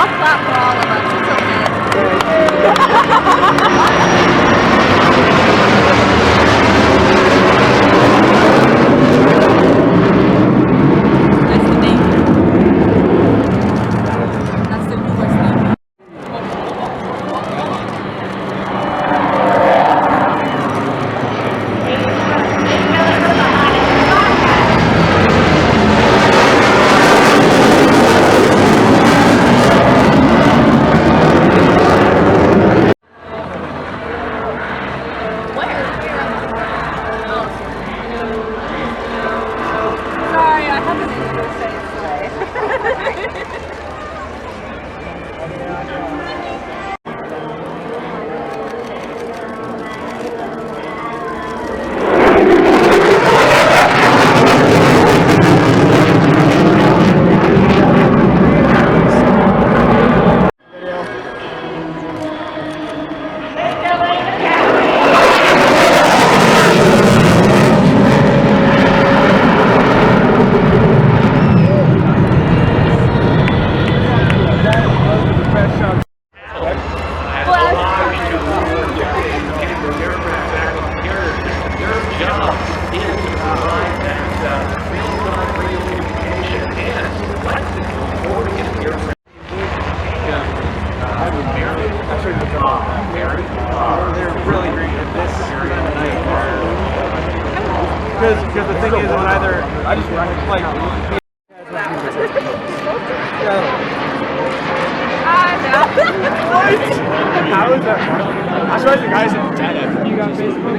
I'll clap for all of us. Nice to meet you. That's the coolest thing. Because the thing is, either I just like. How is that? I'm surprised the guys didn't get it. You got Facebook.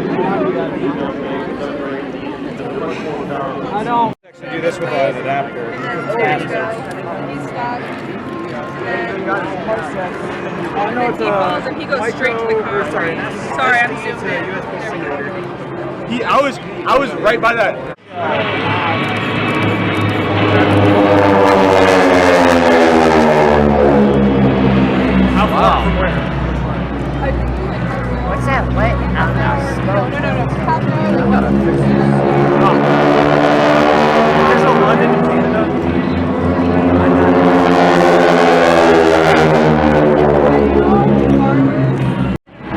I know. Actually, do this with an adapter. I know it's a. And he goes straight to the car. Sorry, I'm zooming. I was right by that. How far from where? What's that wet? No. There's a London in Canada.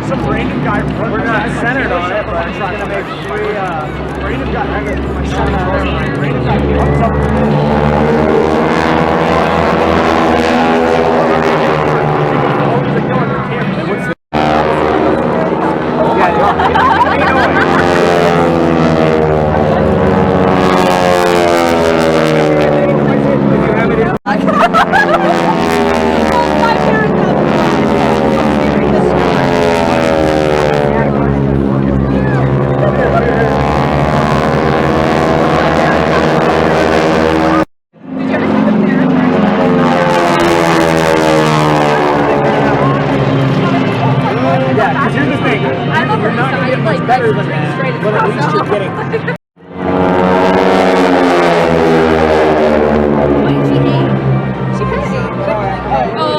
Some random guy. We're not centered on it, but I'm trying to make three. Random guy. Random guy comes up with it. Better than that, but at least you're getting. She kind of ate. Oh,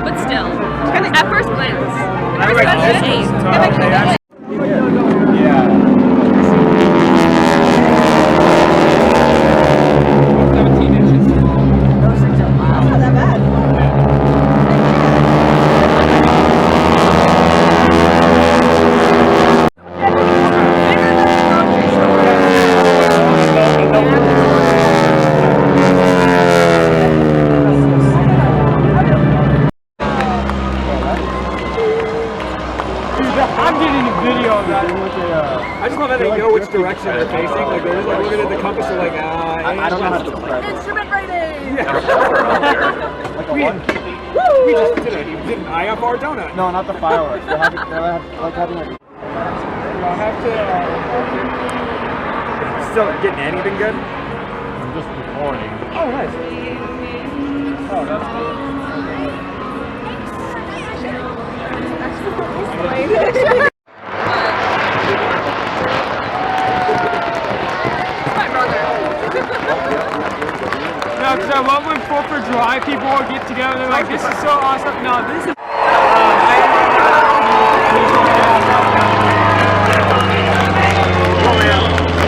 but still, at first glance, Yeah. 17 inches. Those things are wild. That's not that bad. I'm getting a video of that. I just love that they know which direction they're facing. Like they're just like looking at the compass. They're like, I don't know how to press. Instrument rating. Yeah. We just did an IFR donut. No, not the fireworks. They're having like. I have to. Still getting anything good? I'm just recording. Oh, nice. Oh, that's good. No, because I love when 4th of July people will get together and they're like, this is so awesome. No, this is...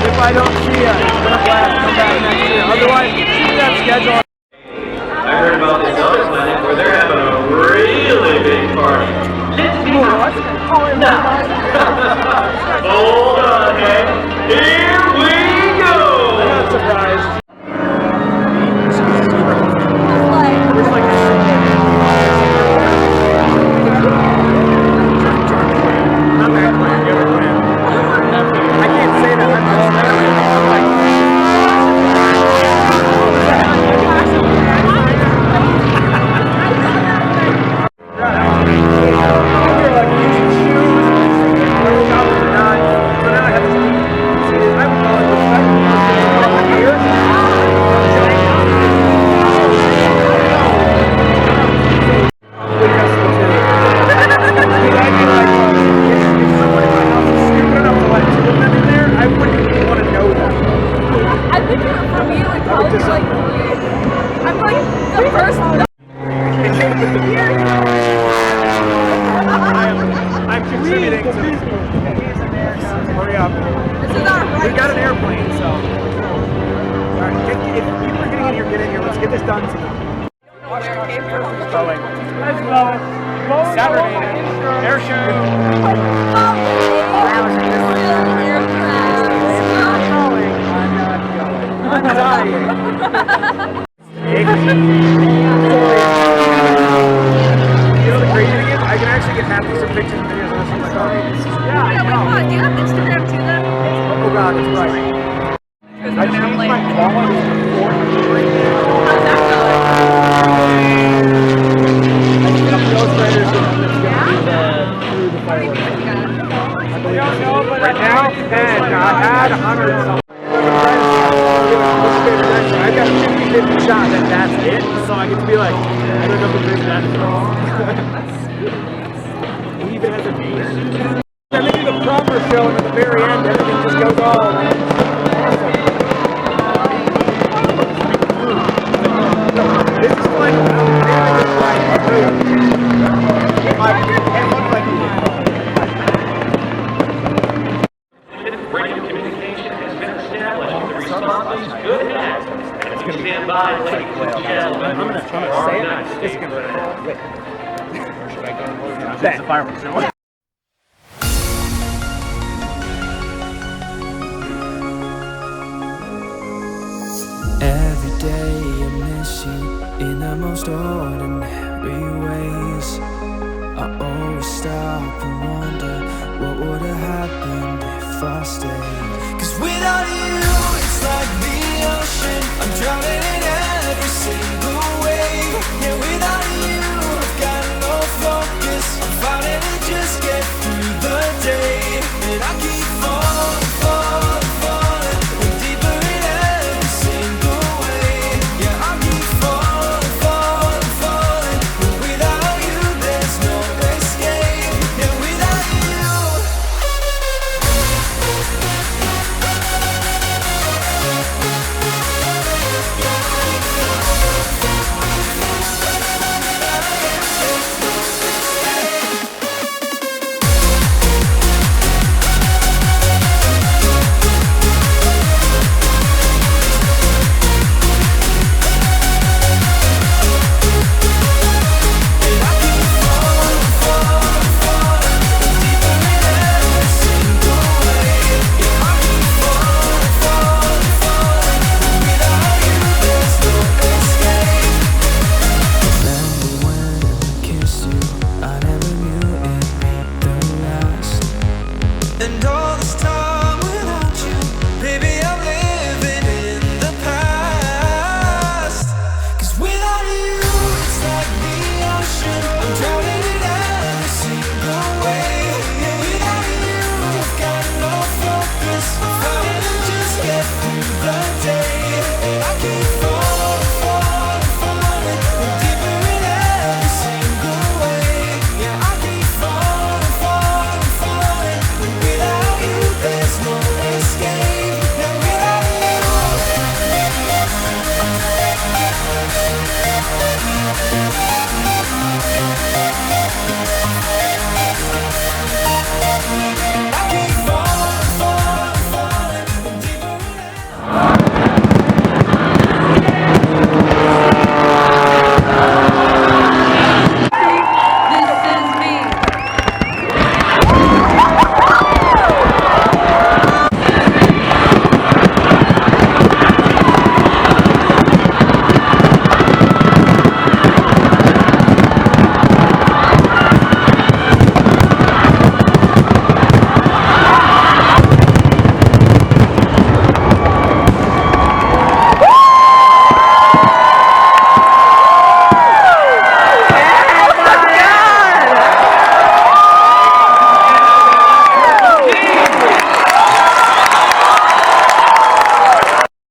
If I don't see you, I'm going to come back next year. Otherwise, keep that schedule. I heard about this. I'm contributing to this. Hurry up. This is our right. We got an airplane, so. Alright, if people are getting in here, get in here. Let's get this done today. Boeing. Let's go. Saturday, Airshow. I'm dying. You know the crazy thing is, I can actually get happy some pictures and videos of this on my phone. Yeah, I know. Do you have Instagram too then? Oh god, that's right. I changed my quality to 400 now. How's that going? I think those vendors are going to be through the fireworks. I don't know, but right now, 10. I had 100 something. I got a 50-50 shot that that's it, so I get to be like, I don't know if it's that. He even has a name. They're making the proper show, and at the very end, everything just goes all. This is fun. Radio communication has been established. The response is good as. And we stand by, ladies and gentlemen. I'm going to say it. It's going to wait. Should I go? That's the fireworks. Every day I miss you in the most ordinary ways. I always stop and wonder what would have happened if I stayed. 'Cause without you, it's like the ocean. I'm drowning in every single wave. Yeah, without you, I've got no focus. I'm fighting to just get through the day. And I keep falling, falling, falling, and deeper in every single way. Yeah, I keep falling, falling, falling, but without you, there's no escape. Yeah, without you. And all this time without you, baby, I'm living in the past. 'Cause without you, it's like the ocean. I'm drowning in every single way. Yeah, without you, I've got no focus. I'm fighting to just get through the day. And I keep falling, falling, falling, and deeper in every single way. Yeah, I keep falling, falling, falling, but without you, there's no escape. Yeah, without you.